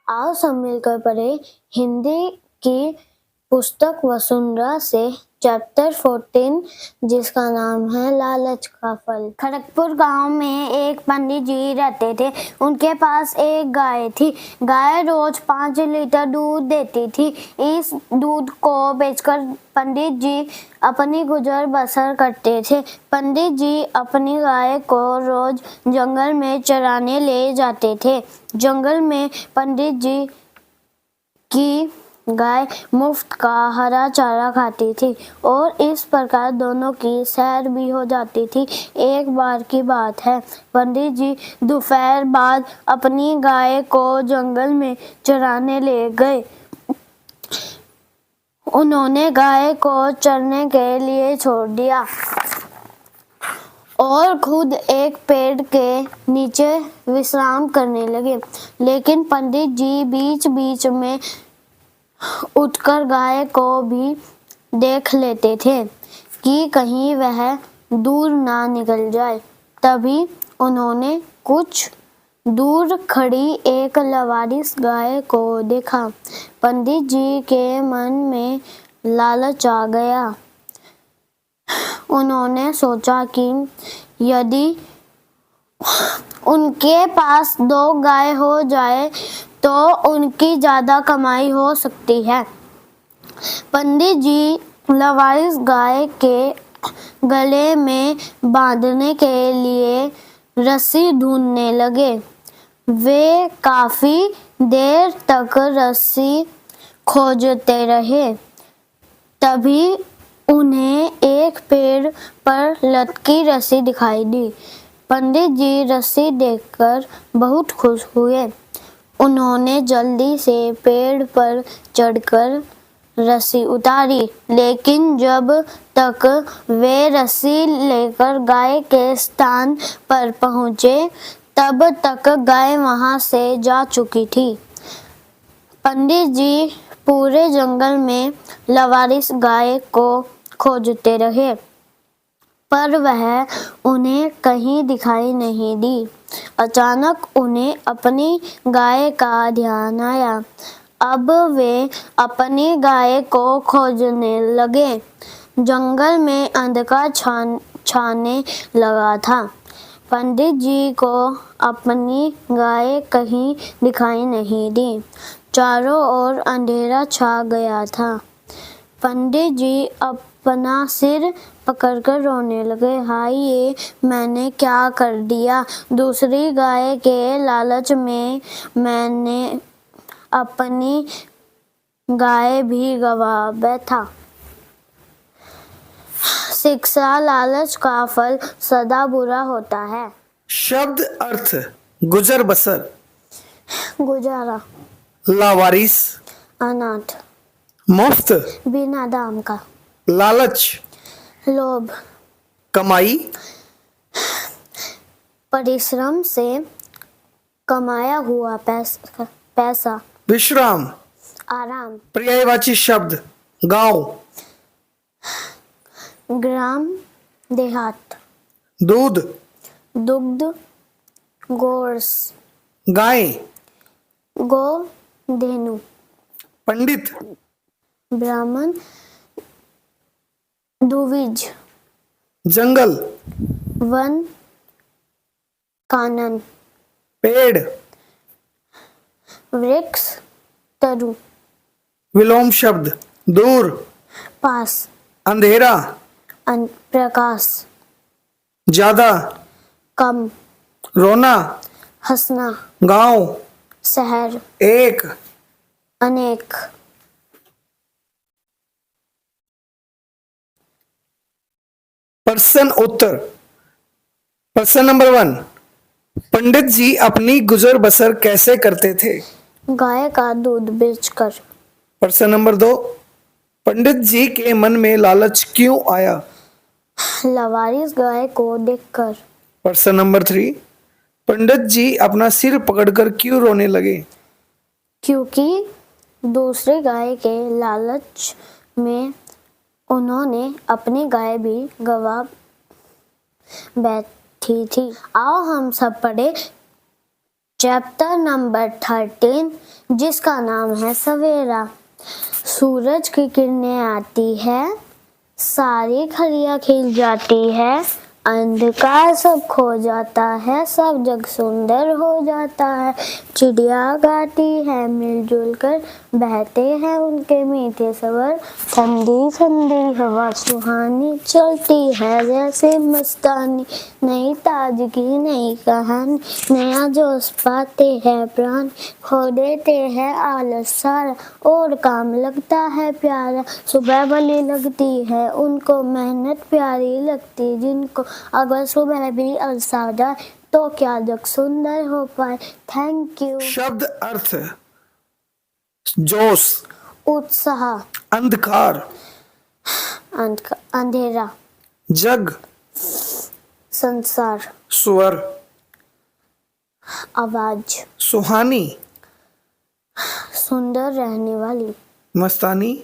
आओ सब मिलकर पढ़े हिंदी की पुस्तक वसुंधरा से चैप्टर 14 जिसका नाम है लालच का फल। खड़गपुर गांव में एक पंडित जी रहते थे। उनके पास एक गाय थी। गाय रोज 5 लीटर दूध देती थी। इस दूध को बेचकर पंडित जी अपनी गुजर बसर करते थे। पंडित जी अपनी गाय को रोज जंगल में चराने ले जाते थे। जंगल में पंडित जी की गाय मुफ्त का हरा चारा खाती थी और इस प्रकार दोनों की सैर भी हो जाती थी। एक बार की बात है, पंडित जी दोपहर बाद अपनी गाय को जंगल में चराने ले गए। उन्होंने गाय को चरने के लिए छोड़ दिया और खुद एक पेड़ के नीचे विश्राम करने लगे। लेकिन पंडित जी बीच बीच में उठकर गाय को भी देख लेते थे कि कहीं वह दूर ना निकल जाए। तभी उन्होंने कुछ दूर खड़ी एक लवारिस गाय को देखा। पंडित जी के मन में लालच आ गया। उन्होंने सोचा कि यदि उनके पास 2 गाय हो जाए तो उनकी ज्यादा कमाई हो सकती है। पंडित जी लवारिस गाय के गले में बांधने के लिए रस्सी ढूंढने लगे। वे काफी देर तक रस्सी खोजते रहे। तभी उन्हें एक पेड़ पर लटकी रस्सी दिखाई दी। पंडित जी रस्सी देखकर बहुत खुश हुए। उन्होंने जल्दी से पेड़ पर चढ़कर रस्सी उतारी। लेकिन जब तक वे रस्सी लेकर गाय के स्थान पर पहुंचे तब तक गाय वहां से जा चुकी थी। पंडित जी पूरे जंगल में लवारिस गाय को खोजते रहे पर वह उन्हें कहीं दिखाई नहीं दी। अचानक उन्हें अपनी गाय का ध्यान आया। अब वे अपनी गाय को खोजने लगे। जंगल में अंधकार छाने लगा था। पंडित जी को अपनी गाय कहीं दिखाई नहीं दी। चारों ओर अंधेरा छा गया था। पंडित जी अपना सिर पकड़कर रोने लगे। हाय, ये मैंने क्या कर दिया। दूसरी गाय के लालच में मैंने अपनी गाय भी गंवा बैठा। शिक्षा, लालच का फल सदा बुरा होता है। शब्द अर्थ गुजर बसर, गुजारा, लावारिस, अनाथ, मुफ्त, बिना दाम का, लालच, लोभ, कमाई, परिश्रम से कमाया हुआ पैसा, विश्राम, आराम, पर्यायवाची शब्द गांव, ग्राम, देहात, दूध, दुग्ध, गोर्स, गाय, गो, धेनु, पंडित, ब्राह्मण, द्विज, जंगल, वन, कानन, पेड़, वृक्ष, तरु, विलोम शब्द दूर, पास, अंधेरा, प्रकाश, ज्यादा, कम, रोना, हंसना, गांव, शहर, एक, अनेक। प्रश्न उत्तर। प्रश्न नंबर 1, पंडित जी अपनी गुजर बसर कैसे करते थे? गाय का दूध बेचकर। प्रश्न नंबर 2, पंडित जी के मन में लालच क्यों आया? लवारिस गाय को देखकर। प्रश्न नंबर 3, पंडित जी अपना सिर पकड़कर क्यों रोने लगे? क्योंकि दूसरी गाय के लालच में उन्होंने अपनी गाय भी गवा बैठी थी। आओ हम सब पढ़े चैप्टर नंबर 13, जिसका नाम है सवेरा। सूरज की किरणें आती है, सारी खलियां खिल जाती है, अंधकार सब खो जाता है, सब जग सुंदर हो जाता है। चिड़िया गाती है मिलजुल कर, बहते हैं उनके मीठे स्वर। ठंडी ठंडी हवा सुहानी चलती है जैसे मस्तानी। नई ताजगी नई कहानी, नया जोश पाते हैं प्राण। खो देते हैं आलस सारा, और काम लगता है प्यारा। सुबह भली लगती है उनको, मेहनत प्यारी लगती जिनको। अगर सुबह भी अलसा जाए तो क्या जग सुंदर हो पाए। Thank you. शब्द अर्थ: जोश, उत्साह, अंधकार, अंधेरा, जग, संसार, स्वर, आवाज, सुहानी, सुंदर रहने वाली, मस्तानी,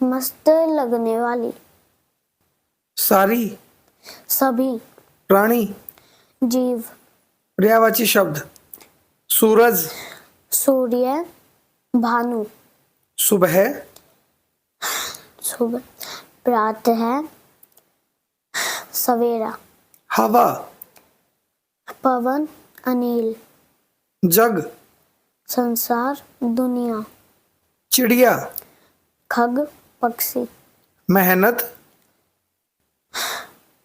मस्त लगने वाली, सारी, सभी, प्राणी। जीव, पर्यायवाची शब्द: सूरज, सूर्य, भानु, सुबह, सुबह, प्रातः, सवेरा, हवा, पवन, अनिल, जग, संसार, दुनिया, चिड़िया, खग, पक्षी, मेहनत,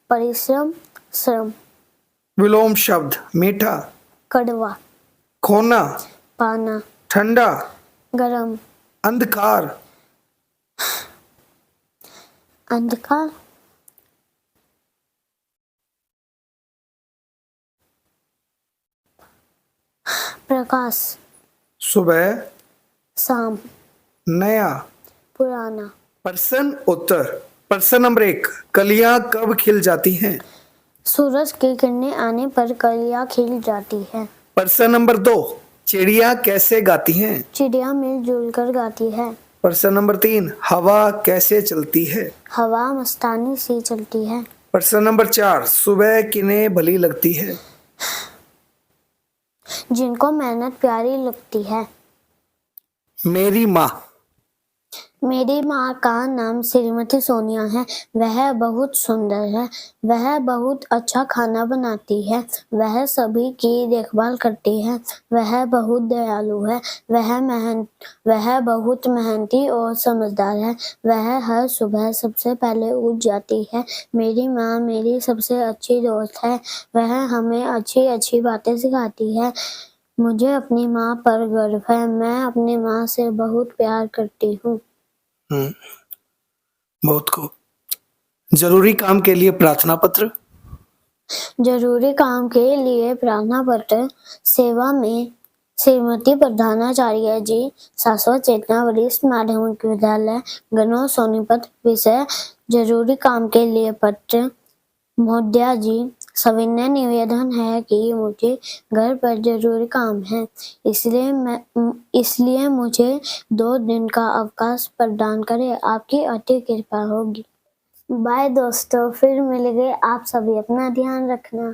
परिश्रम, श्रम, विलोम शब्द: मीठा, कड़वा, खोना, पाना, ठंडा, गरम, अंधकार, अंधकार, प्रकाश, सुबह, शाम, नया। पुराना। प्रश्न उत्तर। प्रश्न नंबर 1, कलियां कब खिल जाती हैं? सूरज की किरणें आने पर कलियां खिल जाती है। प्रश्न नंबर 2, चिड़िया कैसे गाती हैं? चिड़िया मिलजुल कर गाती है। प्रश्न नंबर 3, हवा कैसे चलती है? हवा मस्तानी सी चलती है। प्रश्न नंबर 4, सुबह किन्हें भली लगती है? जिनको मेहनत प्यारी लगती है। मेरी माँ। मेरी माँ का नाम श्रीमती सोनिया है। वह बहुत सुंदर है। वह बहुत अच्छा खाना बनाती है। वह सभी की देखभाल करती है। वह बहुत दयालु है। वह बहुत मेहनती और समझदार है। वह हर सुबह सबसे पहले उठ जाती है। मेरी माँ मेरी सबसे अच्छी दोस्त है। वह हमें अच्छी अच्छी बातें सिखाती है। मुझे अपनी माँ पर गर्व है। मैं अपनी माँ से बहुत प्यार करती हूँ। बहुत खूब। जरूरी काम के लिए प्रार्थना पत्र। जरूरी काम के लिए प्रार्थना पत्र। सेवा में श्रीमती प्रधानाचार्य जी, शाश्वत चेतना वरिष्ठ माध्यमिक विद्यालय गनौर सोनीपत। विषय जरूरी काम के लिए पत्र। महोदया जी, सविनय निवेदन है कि मुझे घर पर जरूरी काम है, इसलिए मुझे 2 दिन का अवकाश प्रदान करें। आपकी अति कृपा होगी। बाय दोस्तों, फिर मिलेंगे। आप सभी अपना ध्यान रखना।